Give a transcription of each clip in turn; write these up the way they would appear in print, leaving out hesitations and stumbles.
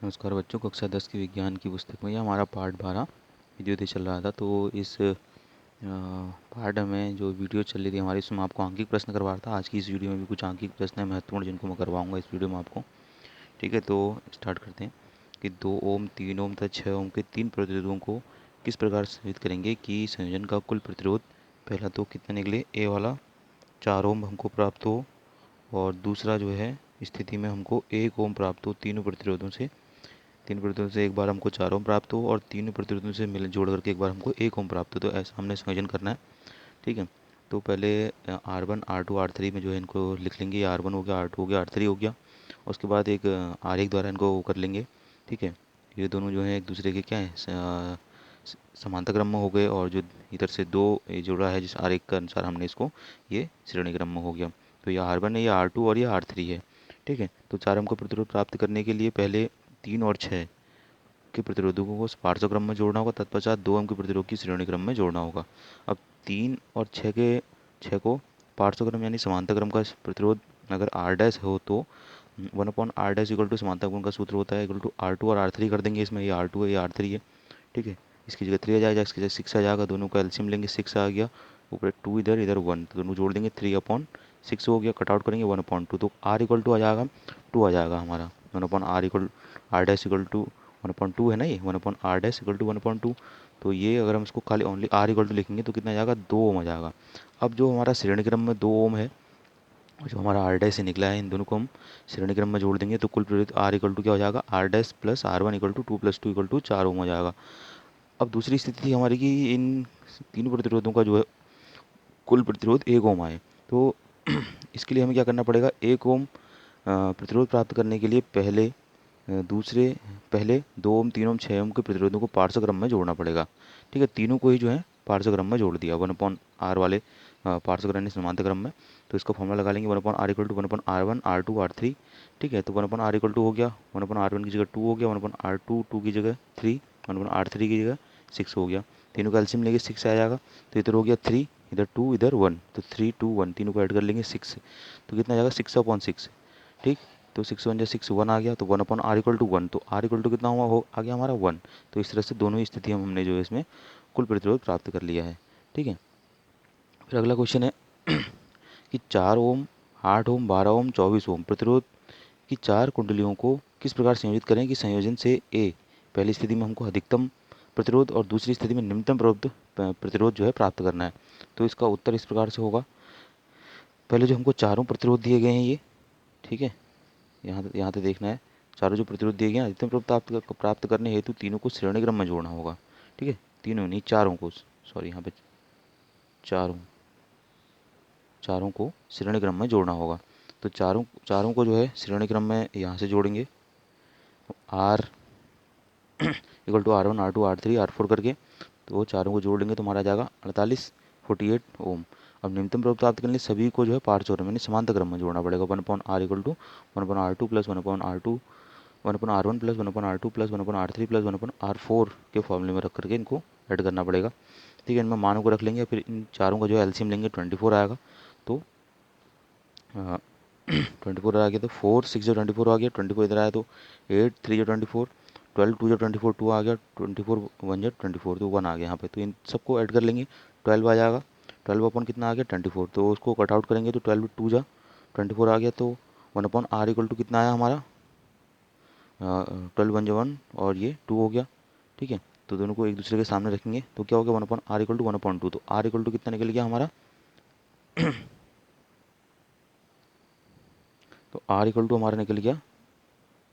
नमस्कार बच्चों, कक्षा 10 की विज्ञान की पुस्तक में ये हमारा पाठ 12 वीडियो दे चल रहा था। तो इस पाठ में जो वीडियो चल रही थी हमारी, इसमें आपको आंकिक प्रश्न करवा रहा था। आज की इस वीडियो में भी कुछ आंकिक प्रश्न है महत्वपूर्ण, जिनको मैं करवाऊंगा इस वीडियो में आपको। ठीक है, तो स्टार्ट करते हैं कि 2 ओम, 3 ओम तथा 6 ओम के तीन प्रतिरोधों को किस प्रकार साबित करेंगे कि संयोजन का कुल प्रतिरोध पहला तो कितना निकले, ए वाला 4 ओम हमको प्राप्त हो, और दूसरा जो है स्थिति में हमको 1 ओम प्राप्त हो। तीन प्रतिरोधों से एक बार हमको 4 ओम प्राप्त हो, और तीनों प्रतिरोधों से मिल जोड़ करके एक बार हमको 1 ओम प्राप्त हो। तो ऐसा हमने संयोजन करना है। ठीक है, तो पहले R1 R2 R3 में जो है इनको लिख लेंगे। R1 हो गया, R2 हो गया, R3 हो गया। उसके बाद एक R1 द्वारा इनको वो कर लेंगे। ठीक है, ये दोनों जो है एक दूसरे के क्या है, समांतर क्रम में हो गए, और जो इधर से दो ये जोड़ा है जिस R1 के अनुसार हमने इसको, ये श्रेणी क्रम में हो गया। तो ये R1 है, ये R2 और ये R3 है। ठीक है, तो 4 ओम का प्रतिरोध प्राप्त करने के लिए पहले 3 और 6 के प्रतिरोधकों को पार्श्व क्रम में जोड़ना होगा, तत्पश्चात 2 ओम के प्रतिरोध की श्रेणी क्रम में जोड़ना होगा। अब 3 और 6 को पार्श्व क्रम यानी समांतर क्रम का प्रतिरोध अगर R डैश हो तो 1/R डैश इक्वल टू समांतर क्रम का सूत्र होता है इक्वल टू R2 और R3 कर देंगे। इसमें ये R2 है, ये R3 है। ठीक है, इसकी जगह 3 आ जाएगा, इसकी जगह 6 आ जाएगा। दोनों का एलसीएम लेंगे, 6 आ गया, ऊपर 2 इधर, इधर 1, तो दोनों जोड़ देंगे, 3/6 हो गया। कट आउट करेंगे 1/2, तो R इक्वल टू आ जाएगा 2 आ जाएगा हमारा। 1/R equal R dash equal to 1/2 है ना, ये 1/R डैश इक्वल टू 1/2। तो ये अगर हम इसको खाली ओनली R इक्वल टू लिखेंगे तो कितना आ जाएगा, 2 ओम आ जाएगा। अब जो हमारा श्रेणी क्रम में 2 ओम है, और जो हमारा R डैश से निकला है, इन दोनों को हम श्रेणी क्रम में जोड़ देंगे तो कुल प्रतिरोध R इक्वल टू क्या हो जाएगा, R dash plus R1 equal to 2 plus 2 equal to 4 ohm हो जाएगा। अब दूसरी स्थिति थी हमारी कि इन तीनों प्रतिरोधों का जो है कुल प्रतिरोध 1 ओम आए। तो इसके लिए हमें क्या करना पड़ेगा, 1 ओम प्रतिरोध प्राप्त करने के लिए पहले 2 ओम, 3 ओम, 6 ओम के प्रतिरोधों को पार्श्व क्रम में जोड़ना पड़ेगा। ठीक है, तीनों को ही जो है पार्श्व क्रम में जोड़ दिया 1/R वाले पार्श्व क्रम यानी समांतर क्रम में। तो इसका फॉर्मूला लगा लेंगे, 1/R equal to 1/R1 R2 R3। ठीक है, तो 1/R इक्वल टू हो गया, 1/R1 की जगह 2 हो गया, 1/R2 2 की जगह 3, 1/R3 की जगह 6 हो गया। तीनों का एलसीएम लेंगे, 6 आ जाएगा। तो इधर हो गया 3, इधर 2, इधर 1, तो 3 2 1, तीनों को ऐड कर लेंगे 6, तो कितना आ जाएगा 6/6। ठीक, तो 6 1 आ गया, तो 1/R इक्वल टू 1, तो R इक्वल टू कितना हुआ, हो आ गया हमारा 1। तो इस तरह से दोनों ही स्थिति हमने जो है इसमें कुल प्रतिरोध प्राप्त कर लिया है। ठीक है, फिर अगला क्वेश्चन है कि 4 ओम, 8 ओम, 12 ओम, 24 ओम प्रतिरोध की 4 कुंडलियों को किस प्रकार संयोजित करें कि संयोजन से ए पहली स्थिति में हमको अधिकतम प्रतिरोध और दूसरी स्थिति में निम्नतम प्रतिरोध जो है प्राप्त करना है। तो इसका उत्तर इस प्रकार से होगा, पहले जो हमको चारों प्रतिरोध दिए गए हैं ये, ठीक है, यहाँ पे देखना है, चारों जो प्रतिरोध दिए गए हैं अधिकतम प्रतिरोध प्राप्त करने हेतु तीनों को श्रेणी क्रम में जोड़ना होगा। ठीक है, तीनों नहीं, चारों को, सॉरी यहाँ पे चारों चारों को श्रेणी क्रम में जोड़ना होगा। तो चारों चारों को जो है श्रेणी क्रम में यहाँ से जोड़ेंगे, are equal to R1 R2 R3 R4 करके, तो चारों को जोड़ लेंगे तो हमारा आ जाएगा 48 ओम। अब न्यूनतम प्रतिरोध प्राप्त करने के लिए सभी को जो है पार्श्व क्रम यानी समांतर क्रम में जोड़ना पड़ेगा। 1/R equal to 1/R2 plus 1/R2 1/R1 plus 1/R2 plus 1/R3 plus 1/R4 के फॉर्मूले में रख करके इनको ऐड करना पड़ेगा। ठीक है, इनमें मानों को रख लेंगे, फिर इन चारों का जो है एलसीएम लेंगे, 24 आएगा। तो 24 आ गया, तो 4 6 जो 24 आ गया, 24 इधर आया तो 8 3 जो 24, 12 2 जो 24 2 आ गया, 24 1 जो 24, तो 1 आ गया यहाँ पे। तो इन सबको ऐड कर लेंगे, 12 आ जाएगा। 12 अपन कितना आ गया 24, तो उसको कट आउट करेंगे तो 12 2 जा 24 आ गया। तो 1/R इक्वल टू कितना आया हमारा, 12 1 जो 1, और ये 2 हो गया। ठीक है, तो दोनों को एक दूसरे के सामने रखेंगे तो क्या हो गया, 1/R इक्वल टू 1/2। तो R इक्वल टू कितना निकल गया हमारा, तो R इक्वल टू हमारा निकल गया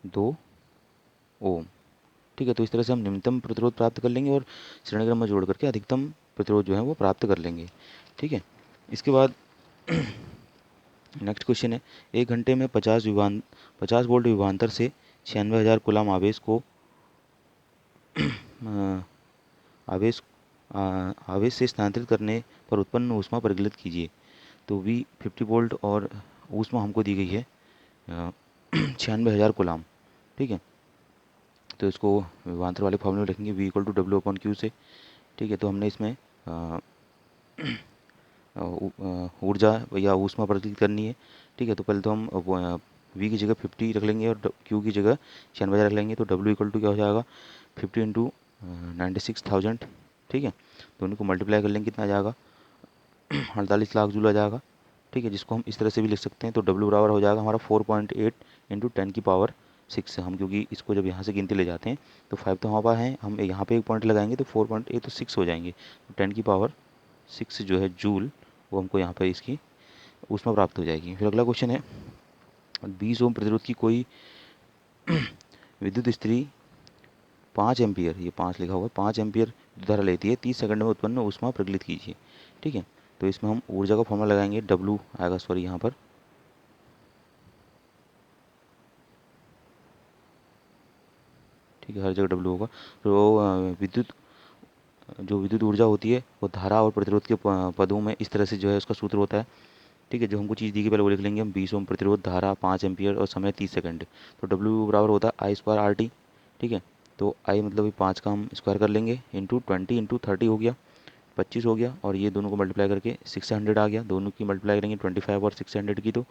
2 ओम। ठीक है, तो इस तरह से हम न्यूनतम प्रतिरोध प्राप्त कर लेंगे और श्रेणी क्रम में जोड़ करके अधिकतम प्रतिरोध जो है वो प्राप्त कर लेंगे। ठीक है, इसके बाद नेक्स्ट क्वेश्चन है, 1 घंटे में 50 वोल्ट विभवांतर से 96,000 कूलाम अ, आवेश आवेश से स्थानांतरित करने पर उत्पन्न ऊष्मा परिकलित कीजिए। तो V 50 वोल्ट और ऊष्मा हमको दी गई है 96,000 कूलाम। ठीक है, तो इसको विभवांतर वाले फॉर्मूले में लिखेंगे, V इक्वल टू W/Q से। ठीक है, तो हमने इसमें ऊर्जा या ऊष्मा परिकलित करनी है। ठीक है, तो पहले तो हम वी की जगह 50 रख लेंगे और क्यू की जगह 96 रख लेंगे, तो डब्ल्यू इक्वल टू क्या हो जाएगा 50 इंटू 96,000, ठीक है। तो उनको मल्टीप्लाई कर लेंगे, कितना आ जाएगा 48 लाख जूल आ जाएगा, ठीक है। जिसको हम इस तरह से भी लिख सकते हैं, तो डब्ल्यू बराबर हो जाएगा हमारा 4.8 इंटू 10⁶ हम, क्योंकि इसको जब यहाँ से गिनती ले जाते हैं तो 5 तो हमारे पास है, हम यहाँ पे एक पॉइंट लगाएंगे तो 4.8 तो 6 हो जाएंगे, तो 10⁶ जो है जूल वो हमको यहाँ पर इसकी उसमें प्राप्त हो जाएगी। फिर अगला क्वेश्चन है 20 ओम प्रतिरोध की कोई विद्युत स्त्री 5 एम्पियर, ये 5 लिखा हुआ है, 5 एम्पियर विद्युत धारा लेती है, 30 सेकंड में उत्पन्न ऊष्मा प्रज्वलित कीजिए, ठीक है। तो इसमें हम ऊर्जा का फॉर्मूला लगाएंगे, डब्लू आएगा, सॉरी यहाँ पर ठीक है, हर जगह डब्लू होगा। तो जो विद्युत ऊर्जा होती है वो धारा और प्रतिरोध के पदों में इस तरह से जो है उसका सूत्र होता है, ठीक है। जो हमको चीज़ दी गई पहले वो लिख लेंगे हम, 20 ओम प्रतिरोध, धारा 5 एम्पियर और समय 30 सेकंड। तो डब्ल्यू बराबर होता है आई स्क्वायर आर टी, ठीक है। तो आई मतलब 5 का हम स्क्वायर कर लेंगे, इंटू 20 इंटू 30 हो गया, 25 हो गया, और ये दोनों को मल्टीप्लाई करके 600 आ गया, दोनों की मल्टीप्लाई करेंगे 25 और 600 की, तो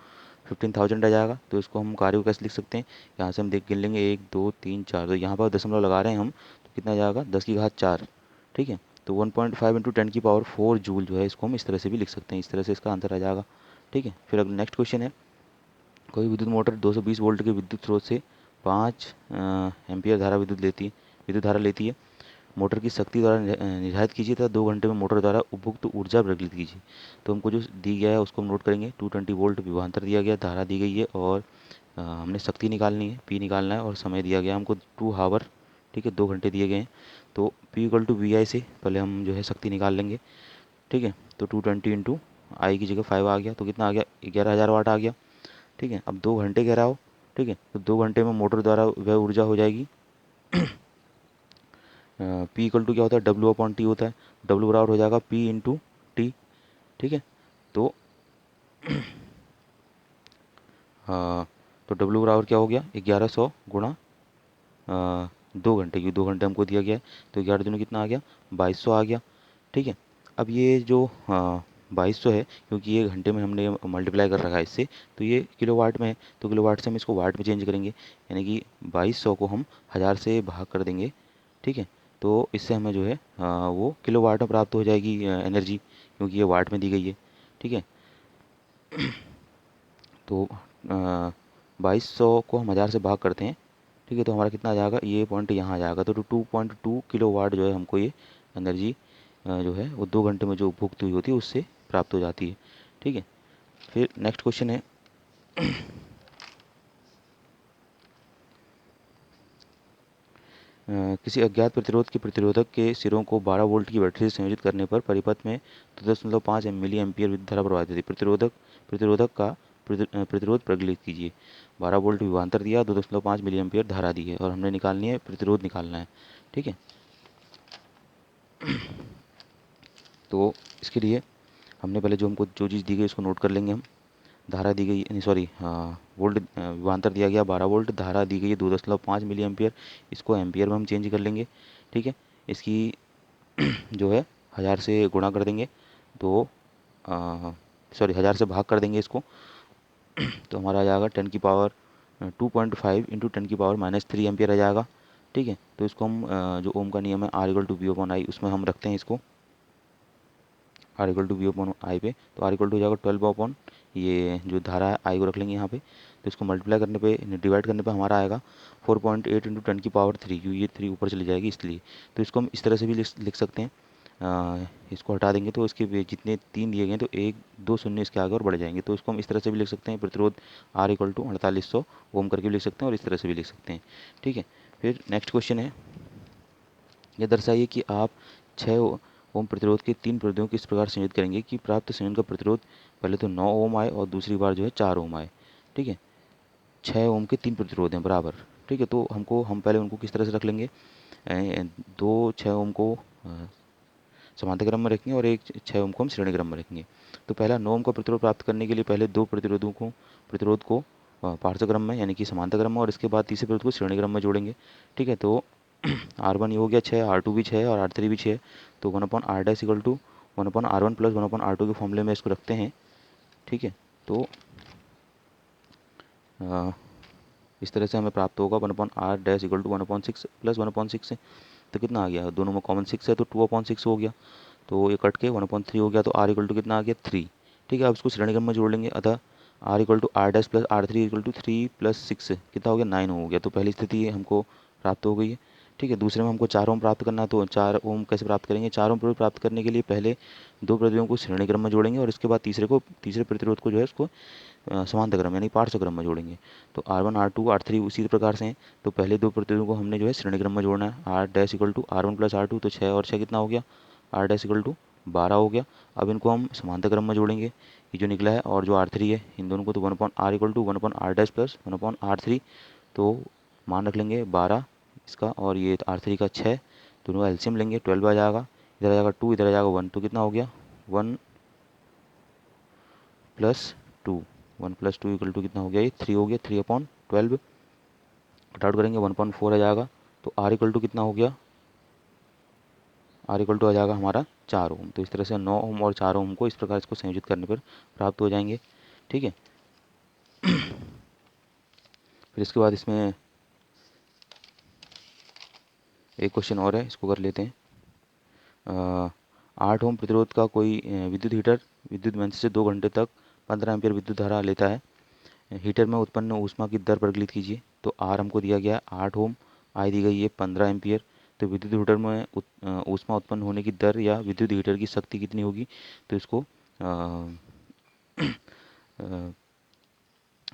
15,000 आ जाएगा। तो इसको हम कार्य को कैसे लिख सकते हैं, यहाँ से हम देख गिन लेंगे 1 2 3 4, तो यहाँ पर दशमलव लगा रहे हैं हम, तो कितना आ जाएगा 10⁴, ठीक है। तो 1.5 इंटू 10⁴ जूल जो है इसको हम इस तरह से भी लिख सकते हैं, इस तरह से इसका आंसर आ जाएगा, ठीक है। फिर अगला नेक्स्ट क्वेश्चन है, कोई विद्युत मोटर 220 वोल्ट के विद्युत स्रोत से 5 एम्पियर विद्युत धारा लेती है, मोटर की शक्ति द्वारा निर्धारित कीजिए तथा 2 घंटे में मोटर द्वारा उपभोक्त ऊर्जा प्रज्वलित कीजिए। तो हमको जो दी गया है उसको हम नोट करेंगे, 220 वोल्ट विभवांतर दिया गया, धारा दी गई है, और हमने शक्ति निकालनी है, पी निकालना है, और समय दिया गया हमको 2 आवर, ठीक है, 2 घंटे दिए गए हैं। तो पी इक्वल टू वी आई से पहले हम जो है शक्ति निकाल लेंगे, ठीक है। तो 220 इंटू आई की जगह 5 आ गया, तो कितना आ गया 11,000 वाट आ गया, ठीक है। अब 2 घंटे कह रहा हो, ठीक है, तो 2 घंटे में मोटर द्वारा वह ऊर्जा हो जाएगी पी इक्वल टू क्या होता है डब्ल्यू अपॉन टी होता है, डब्ल्यू बराबर हो जाएगा पी इंटू टी, ठीक है। तो तो डब्ल्यू बराबर क्या हो गया 1100 गुणा 2 घंटे, क्योंकि 2 घंटे हमको दिया गया है, तो 11 दिनों कितना आ गया 2200 आ गया, ठीक है। अब ये जो 2200 है, क्योंकि ये घंटे में हमने मल्टीप्लाई कर रखा है इससे, तो ये किलोवाट में है, तो किलोवाट से हम इसको वाट में चेंज करेंगे, यानी कि 2200 को हम 1000 से भाग कर देंगे, ठीक है। तो इससे हमें जो है वो किलोवाट में प्राप्त हो जाएगी एनर्जी, क्योंकि ये वाट में दी गई है, ठीक है। तो 2200 को हम 1000 से भाग करते हैं, ठीक है, तो हमारा कितना आ जाएगा, ये पॉइंट यहाँ आ जाएगा, तो 2.2 किलोवाट जो है हमको ये एनर्जी जो है वो 2 घंटे में जो उपभुक्त हुई होती है उससे प्राप्त हो जाती है, ठीक है। फिर नेक्स्ट क्वेश्चन है किसी अज्ञात प्रतिरोध के प्रतिरोधक के सिरों को 12 वोल्ट की बैटरी से संयोजित करने पर परिपथ में 2.5 मिली एम्पियर विद्युत धारा प्रवाहित होती है, प्रतिरोधक का प्रतिरोध प्रज्वलित कीजिए, 12 वोल्ट विभवांतर दिया, 2.5 मिली एम्पियर धारा दी है, और हमने निकालनी है प्रतिरोध निकालना है, ठीक है। तो इसके लिए हमने पहले हमको जो चीज़ दी गई उसको नोट कर लेंगे हम, धारा दी गई, नहीं सॉरी, वोल्ट विभवांतर दिया गया 12 वोल्ट, धारा दी गई है 2.5 मिली एम्पियर, इसको एम्पियर में हम चेंज कर लेंगे, ठीक है। इसकी जो है 1000 से गुणा कर देंगे, तो सॉरी 1000 से भाग कर देंगे इसको, तो हमारा आ जाएगा 10⁻2.5 इंटू 10⁻³ एम्पियर आ जाएगा, ठीक है। तो इसको हम जो ओम का नियम है R equal to V upon I, उसमें हम रखते हैं इसको R equal to V upon I पे, तो आर इक्वल टू हो जाएगा 12 अपॉन ये जो धारा है आई को रख लेंगे यहाँ पे, तो इसको मल्टीप्लाई करने पे डिवाइड करने पे हमारा आएगा 4.8 इंटू 10⁻3, क्योंकि ये 3 ऊपर चली जाएगी इसलिए। तो इसको हम इस तरह से भी लिख सकते हैं, इसको हटा देंगे तो इसके जितने 3 दिए गए हैं तो 1 2 शून्य इसके आगे और बढ़ जाएंगे, तो इसको हम इस तरह से भी लिख सकते हैं, प्रतिरोध आर इक्वल टू 4800 ओम करके भी लिख सकते हैं, और इस तरह से भी लिख सकते हैं, ठीक है। फिर नेक्स्ट क्वेश्चन है, यह दर्शाइए कि आप 6 ओम प्रतिरोध के 3 प्रतिरोधों को इस प्रकार संयोजित करेंगे कि प्राप्त संयोजन का प्रतिरोध पहले तो 9 ओम आए और दूसरी बार जो है 4 ओम आए, ठीक है। 6 ओम के 3 प्रतिरोध हैं बराबर, ठीक है। तो हम पहले उनको किस तरह से रख लेंगे, 2 6 ओम को समांतर क्रम में रखेंगे और एक 6 ओम को हम श्रेणी क्रम में रखेंगे। तो पहला 9 ओम का प्रतिरोध प्राप्त करने के लिए पहले 2 प्रतिरोध को पार्श्व क्रम में यानी कि समांतर क्रम में, और इसके बाद तीसरे प्रतिरोध को श्रेणी क्रम में जोड़ेंगे, ठीक है। तो R1 ये हो गया 6, R2 भी 6 और R3 भी 6, तो 1/r dash equal to 1/r1 plus 1/r2 के फॉर्मूले में इसको रखते हैं, ठीक है। तो इस तरह से हमें प्राप्त होगा 1/r dash equal to 1/6 plus 1/6 से, तो कितना आ गया, दोनों में कॉमन 6 है तो 2/6 हो गया, तो ये कट के 1/3 हो गया, तो r इक्वल टू कितना आ गया 3। ठीक है, अब इसको श्रेणी क्रम में जोड़ लेंगे, अतः r equal to r dash plus r3 equal to 3 plus 6 कितना हो गया 9 हो गया। तो पहली स्थिति हमको प्राप्त हो गई है। ठीक है, दूसरे में हमको 4 ओम प्राप्त करना है, तो 4 ओम कैसे प्राप्त करेंगे, 4 ओम प्रतिरोध प्राप्त करने के लिए पहले दो प्रतिरोधों को श्रेणी क्रम में जोड़ेंगे और इसके बाद तीसरे प्रतिरोध को जो है उसको समांतर क्रम यानी पार्श्व क्रम में जोड़ेंगे। तो R1 R2 R3 उसी प्रकार से हैं, तो पहले दो प्रतिरोधों को हमने जो है श्रेणी क्रम में जोड़ना है। R dash equal to R1 plus R2, तो 6 और 6 कितना हो गया, R डैश इक्वल टू 12 हो गया। अब इनको हम समांतर क्रम में जोड़ेंगे, ये जो निकला है, और जो R3 है इन दोनों को, तो 1/r equal to 1/r dash plus 1/r3, तो मान रख लेंगे 12 इसका, और ये R3 का 6, दोनों का एलसीएम लेंगे, 12 आ जाएगा, इधर आ जाएगा 2, इधर आ जाएगा 1, तो कितना हो गया 1 प्लस 2, 1 प्लस 2 इक्वल टू कितना हो गया, ये 3 हो गया, 3/12 कट करेंगे 1/4 आ जाएगा, तो R इक्वल टू कितना हो गया, R इक्वल टू आ जाएगा हमारा 4 ओम। तो इस तरह से 9 ओम और 4 ओम को इस प्रकार इसको संयोजित करने पर प्राप्त हो जाएंगे। ठीक है, फिर इसके बाद इसमें एक क्वेश्चन और है, इसको कर लेते हैं। 8 ओम प्रतिरोध का कोई विद्युत हीटर विद्युत मंच से 2 घंटे तक 15 एम्पीयर विद्युत धारा लेता है। हीटर में उत्पन्न ऊष्मा की दर परिकलित कीजिए। तो आर हमको दिया गया है 8 ओम, आई दी गई है 15 एम्पीयर। तो विद्युत हीटर में ऊष्मा उत्पन्न होने की दर या विद्युत हीटर की शक्ति कितनी होगी, तो इसको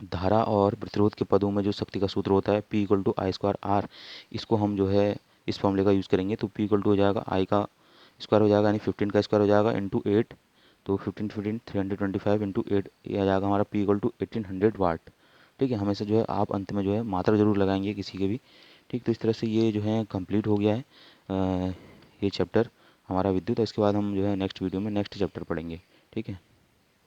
धारा और प्रतिरोध के पदों में जो शक्ति का सूत्र होता है P equal to I square R, इसको हम जो है इस फॉर्मूले का यूज़ करेंगे। तो P इक्वल टू हो जाएगा आई का स्क्वायर हो जाएगा यानी 15 का स्क्वायर हो जाएगा इंटू 8, तो 15 325 इंटू 8, ये आ जाएगा हमारा P इक्वल टू 1800 वाट। ठीक है, हमेशा जो है आप अंत में जो है मात्रा जरूर लगाएंगे किसी के भी। ठीक, तो इस तरह से ये जो है कंप्लीट हो गया है ये चैप्टर हमारा विद्युत। इसके बाद हम जो है नेक्स्ट वीडियो में नेक्स्ट चैप्टर पढ़ेंगे। ठीक है।